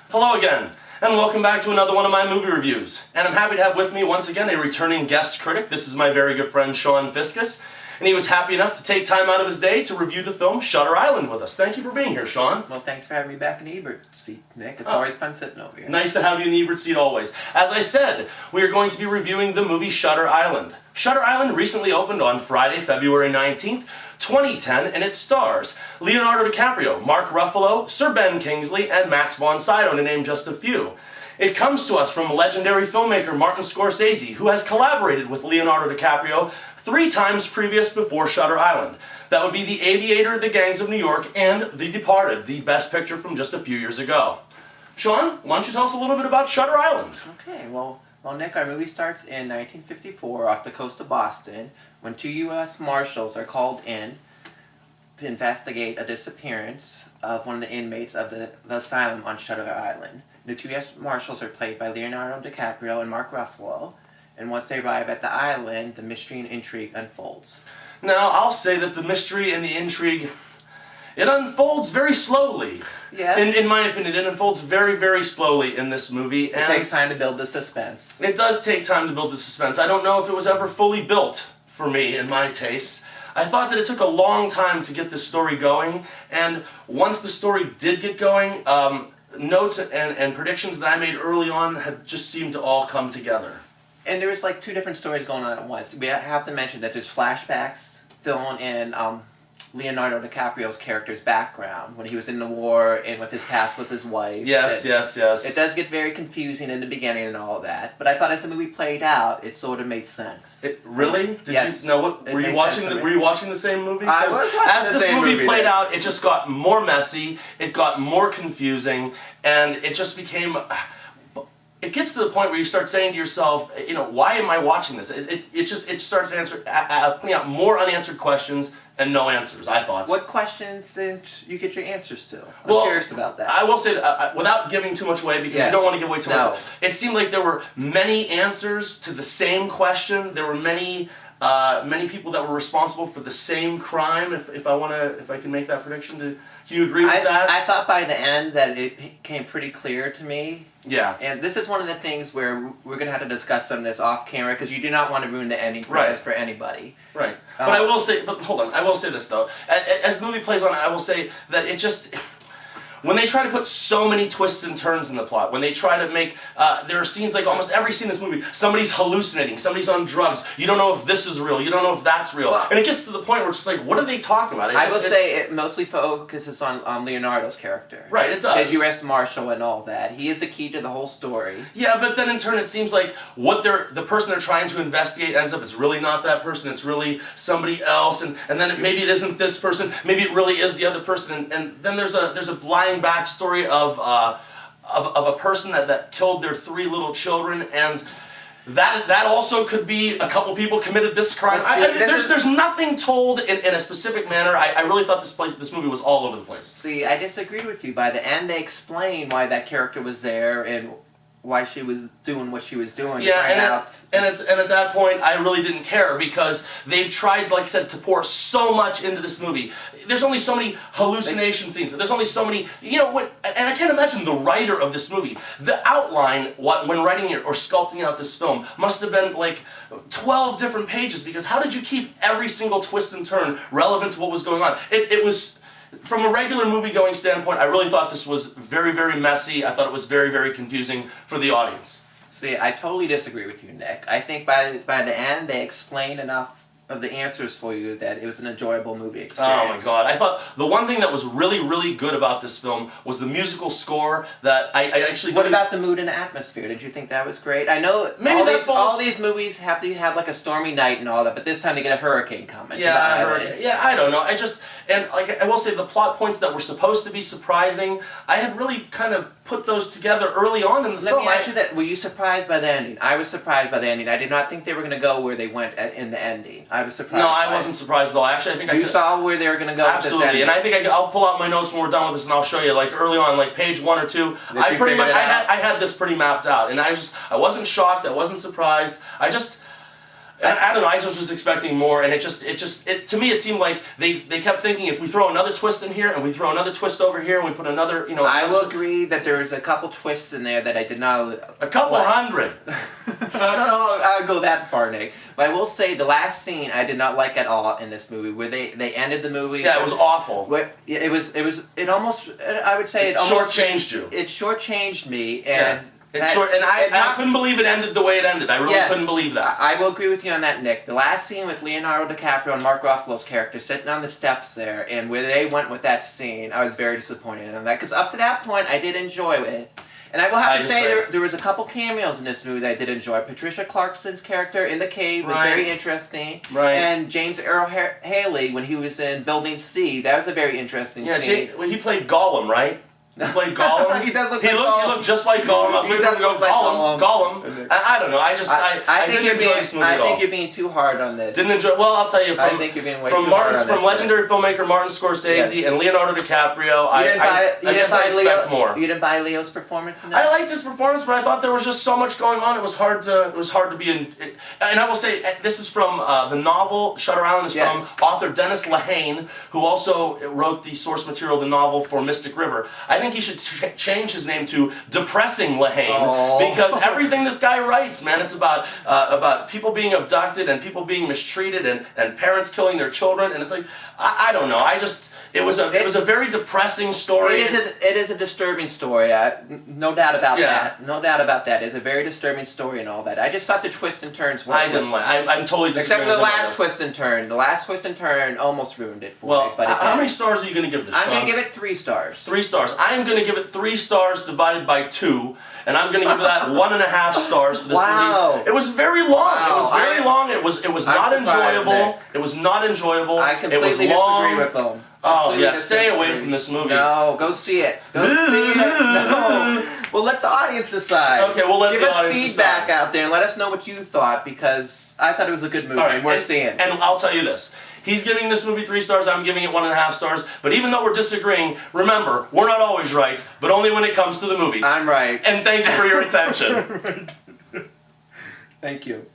Hello again, and welcome back to another one of my movie reviews. And I'm happy to have with me once again a returning guest critic. This is my very good friend Shaun Fiscus, and he was happy enough to take time out of his day to review the film Shutter Island with us. Thank you for being here, Shaun. Well, thanks for having me back in the Ebert seat, Nick. It's always fun sitting over here. Nice to have you in the Ebert seat always. As I said, we are going to be reviewing the movie Shutter Island. Shutter Island recently opened on Friday, February 19th, 2010, and it stars Leonardo DiCaprio, Mark Ruffalo, Sir Ben Kingsley, and Max von Sydow, to name just a few. It comes to us from legendary filmmaker Martin Scorsese, who has collaborated with Leonardo DiCaprio 3 times previous before Shutter Island. That would be The Aviator, The Gangs of New York, and The Departed, the best picture from just a few years ago. Shaun, why don't you tell us a little bit about Shutter Island? Okay, well, Nick, our movie starts in 1954 off the coast of Boston when 2 U.S. Marshals are called in to investigate a disappearance of one of the inmates of the asylum on Shutter Island. The 2 U.S. Marshals are played by Leonardo DiCaprio and Mark Ruffalo, and once they arrive at the island, the mystery and intrigue unfolds. Now, I'll say that the mystery and the intrigue, it unfolds very slowly. Yes. In my opinion, it unfolds very, very slowly in this movie. It takes time to build the suspense. It does take time to build the suspense. I don't know if it was ever fully built for me, in my taste. I thought that it took a long time to get this story going, and once the story did get going, notes and predictions that I made early on had just seemed to all come together. And there was like 2 different stories going on at once. We have to mention that there's flashbacks filling in Leonardo DiCaprio's character's background when he was in the war and with his past with his wife. Yes. It does get very confusing in the beginning and all that, but I thought as the movie played out, it sort of made sense. It really? Yes. You know what? Were you watching the same movie? I was watching as the this same movie movie played then. out, it just got more messy. It got more confusing, and it just became. It gets to the point where you start saying to yourself, you know, why am I watching this? It starts putting out more unanswered questions and no answers, I thought. What questions did you get your answers to? I'm curious about that. I will say that, without giving too much away, because you don't want to give away too much, it seemed like there were many answers to the same question. There were many people that were responsible for the same crime, if I can make that prediction. Do you agree with that? I thought by the end that it became pretty clear to me. Yeah. And this is one of the things where we're going to have to discuss some of this off camera because you do not want to ruin the ending for anybody. Right. But hold on, I will say this though. As the movie plays on, I will say that it just... When they try to put so many twists and turns in the plot, when they try to make, there are scenes, like almost every scene in this movie, somebody's hallucinating, somebody's on drugs, you don't know if this is real, you don't know if that's real, and it gets to the point where it's just like, what are they talking about? I will say it mostly focuses on Leonardo's character. Right, it does. As U.S. Marshal and all that. He is the key to the whole story. Yeah, but then in turn it seems like the person they're trying to investigate ends up, it's really not that person, it's really somebody else, and then maybe it isn't this person, maybe it really is the other person, and then there's a blind backstory of a person that killed their 3 little children, and that also could be a couple people committed this crime. There's nothing told in a specific manner. I really thought this movie was all over the place. See, I disagree with you. By the end, they explain why that character was there and why she was doing what she was doing. Yeah, and at that point, I really didn't care because they've tried, like I said, to pour so much into this movie. There's only so many hallucination scenes. There's only so many, and I can't imagine the writer of this movie. The outline, when writing it or sculpting out this film, must have been like 12 different pages, because how did you keep every single twist and turn relevant to what was going on? It was... From a regular movie-going standpoint, I really thought this was very, very messy. I thought it was very, very confusing for the audience. See, I totally disagree with you, Nick. I think by the end, they explain enough of the answers for you that it was an enjoyable movie experience. Oh my god. I thought the one thing that was really, really good about this film was the musical score that I actually... What about the mood and atmosphere? Did you think that was great? I know all these movies have to have like a stormy night and all that, but this time they get a hurricane coming. Yeah, I don't know. And like I will say, the plot points that were supposed to be surprising, I had really kind of put those together early on in the film. Let me ask you that. Were you surprised by the ending? I was surprised by the ending. I did not think they were going to go where they went in the ending. I was surprised. No, I wasn't surprised at all. Actually, I think you saw where they were going to go. Absolutely, with this ending. and I think I'll pull out my notes when we're done with this, and I'll show you. Like early on, like page 1 or 2, I had this pretty mapped out, and I wasn't shocked. I wasn't surprised. I don't know. I just was expecting more, and it to me it seemed like they kept thinking if we throw another twist in here and we throw another twist over here and we put another, you know. I will agree that there was a couple twists in there that I did not. A couple hundred. I don't know. I'll go that far, Nick. But I will say the last scene I did not like at all in this movie, where they ended the movie. Yeah, it was awful. It almost. I would say it almost shortchanged you. It shortchanged me, and. Yeah. I couldn't believe it ended the way it ended. I really couldn't believe that. I will agree with you on that, Nick. The last scene with Leonardo DiCaprio and Mark Ruffalo's character sitting on the steps there, and where they went with that scene, I was very disappointed in that. Because up to that point, I did enjoy it. And I will have to say, there was a couple cameos in this movie that I did enjoy. Patricia Clarkson's character in the cave was very interesting. Right. And James Earl Haley, when he was in Building C, that was a very interesting scene. When he played Gollum, right? He played Gollum. He does look like Gollum. He looked just like Gollum. He does look like Gollum. I don't know. I didn't enjoy this movie at all. I think you're being too hard on this. Didn't enjoy. Well, I'll tell you. I think you're being way too hard on this. From legendary filmmaker Martin Scorsese and Leonardo DiCaprio, I guess I expect more. You didn't buy Leo's performance in that? I liked his performance, but I thought there was just so much going on. It was hard to be in. And I will say, this is from the novel. Shutter Island is from author Dennis Lehane, who also wrote the source material, the novel for Mystic River. I think he should change his name to Depressing Lehane, because everything this guy writes, man, it's about people being abducted and people being mistreated and parents killing their children, and it's like I don't know. It was a very depressing story. It is a disturbing story. No doubt about that. No doubt about that. It's a very disturbing story and all that. I just thought the twists and turns were. I didn't like. I'm totally disagreeing. Except for the last twist and turn. The last twist and turn almost ruined it for me. But how many stars are you going to give this? I'm going to give it 3 stars. 3 stars. I am going to give it 3 stars divided by 2, and I'm going to give that 1.5 stars for this movie. It was very long. It was very long. It was not enjoyable. Nick. It was not enjoyable. I completely disagree with them. Oh yeah, stay away from this movie. No, go see it. Go see it. No. We'll let the audience decide. Okay, we'll let the audience decide. Give us feedback out there and let us know what you thought, because I thought it was a good movie and worth seeing. And I'll tell you this. He's giving this movie 3 stars, I'm giving it 1.5 stars. But even though we're disagreeing, remember, we're not always right, but only when it comes to the movies. I'm right. And thank you for your attention. Thank you.